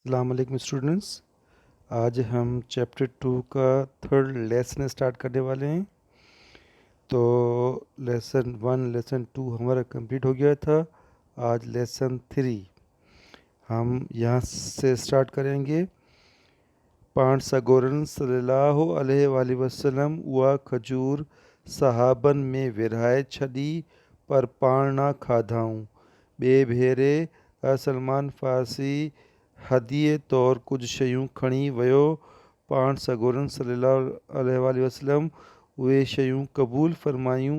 السلام علیکم اسٹوڈنٹس. آج ہم چیپٹر 2 کا تھرڈ لیسن اسٹارٹ کرنے والے ہیں. تو لیسن 1 لیسن 2 ہمارا کمپلیٹ ہو گیا تھا. آج لیسن 3 ہم یہاں سے اسٹارٹ کریں گے. پانڈ سگورن صلی اللہ علیہ وآلہ وسلم ہوا کھجور صحابن میں ورہائے چھڈی پر پان نہ کھادھاؤں. بے بھیرے سلمان فارسی ہدیے طور کچھ شیوں کھڑی ویو. پانڈ سگورن صلی اللہ علیہ وآلہ وسلم اے شیوں قبول فرمایوں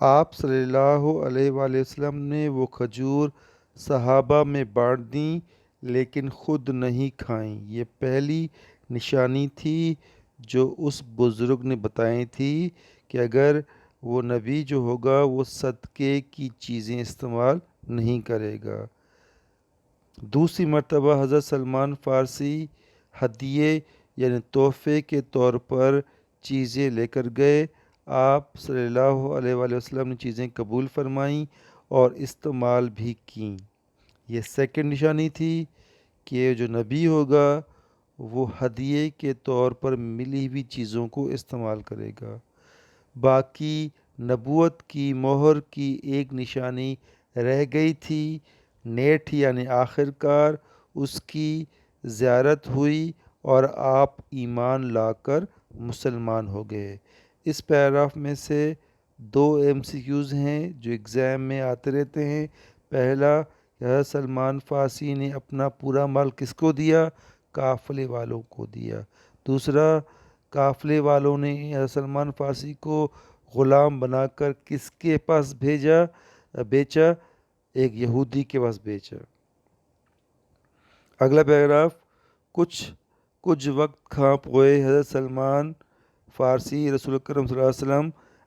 آپ صلی اللہ علیہ وآلہ وسلم نے وہ کھجور صحابہ میں بانٹ دیں لیکن خود نہیں کھائیں. یہ پہلی نشانی تھی جو اس بزرگ نے بتائی تھی کہ اگر وہ نبی جو ہوگا وہ صدقے کی چیزیں استعمال نہیں کرے گا. دوسری مرتبہ حضرت سلمان فارسی ہدیے یعنی تحفے کے طور پر چیزیں لے کر گئے. آپ صلی اللہ علیہ وآلہ وسلم نے چیزیں قبول فرمائیں اور استعمال بھی کیں. یہ سیکنڈ نشانی تھی کہ جو نبی ہوگا وہ ہدیے کے طور پر ملی ہوئی چیزوں کو استعمال کرے گا. باقی نبوت کی مہر کی ایک نشانی رہ گئی تھی. نیٹھ یعنی آخر کار اس کی زیارت ہوئی اور آپ ایمان لا کر مسلمان ہو گئے. اس پیراگراف میں سے 2 MCQs ہیں جو ایگزام میں آتے رہتے ہیں. پہلا کہ سلمان فارسی نے اپنا پورا مال کس کو دیا؟ قافلے والوں کو دیا. دوسرا قافلے والوں نے سلمان فارسی کو غلام بنا کر کس کے پاس بیچا؟ ایک یہودی کے پاس بیچا. اگلا پیراگراف کچھ وقت کھاں پوئے حضرت سلمان فارسی رسول کرم صلی اللہ علیہ وسلم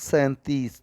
37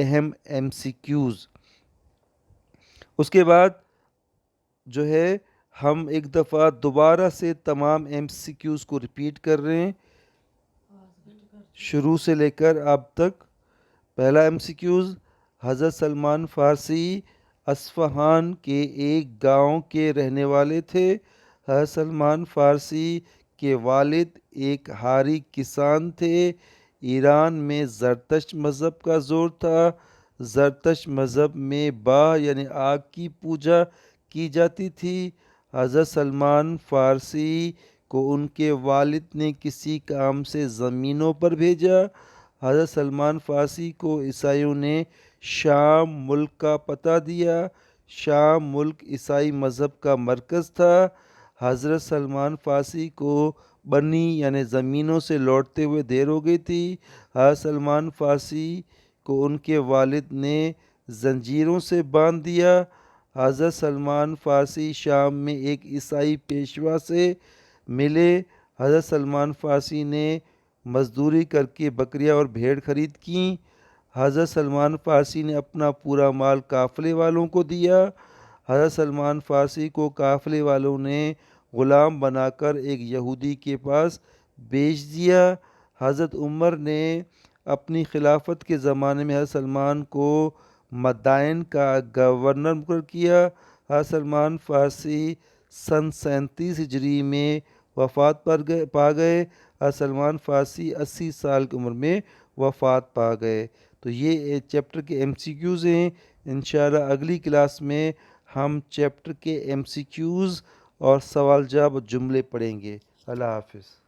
اہم ایم سی کیوز۔ اس کے بعد جو ہے ہم ایک دفعہ دوبارہ سے تمام ایم سی کیوز کو ریپیٹ کر رہے ہیں شروع سے لے کر اب تک۔ پہلا ایم سی کیوز، حضرت سلمان فارسی اصفہان کے ایک گاؤں کے رہنے والے تھے۔ حضرت سلمان فارسی کے والد ایک حاری کسان تھے۔ ایران میں زرتشت مذہب کا زور تھا۔ زرتشت مذہب میں با یعنی آگ کی پوجا کی جاتی تھی۔ حضرت سلمان فارسی کو ان کے والد نے کسی کام سے زمینوں پر بھیجا۔ حضرت سلمان فارسی کو عیسائیوں نے شام ملک کا پتہ دیا۔ شام ملک عیسائی مذہب کا مرکز تھا۔ حضرت سلمان فارسی کو بنی یعنی زمینوں سے لوٹتے ہوئے دیر ہو گئی تھی۔ حضرت سلمان فارسی کو ان کے والد نے زنجیروں سے باندھ دیا۔ حضرت سلمان فارسی شام میں ایک عیسائی پیشوا سے ملے۔ حضرت سلمان فارسی نے مزدوری کر کے بکریاں اور بھیڑ خرید کیں۔ حضرت سلمان فارسی نے اپنا پورا مال قافلے والوں کو دیا۔ حضرت سلمان فارسی کو قافلے والوں نے غلام بنا کر ایک یہودی کے پاس بیچ دیا۔ حضرت عمر نے اپنی خلافت کے زمانے میں حضرت سلمان کو مدائن کا گورنر مقرر کیا۔ حضرت سلمان فارسی سن 37 ہجری میں وفات پا گئے۔ حضرت سلمان فارسی 80 سال کی عمر میں وفات پا گئے۔ تو یہ چیپٹر کے ایم سی کیوز ہیں۔ انشاءاللہ اگلی کلاس میں ہم چیپٹر کے ایم سی کیوز اور سوال جواب جملے پڑھیں گے۔ اللہ حافظ۔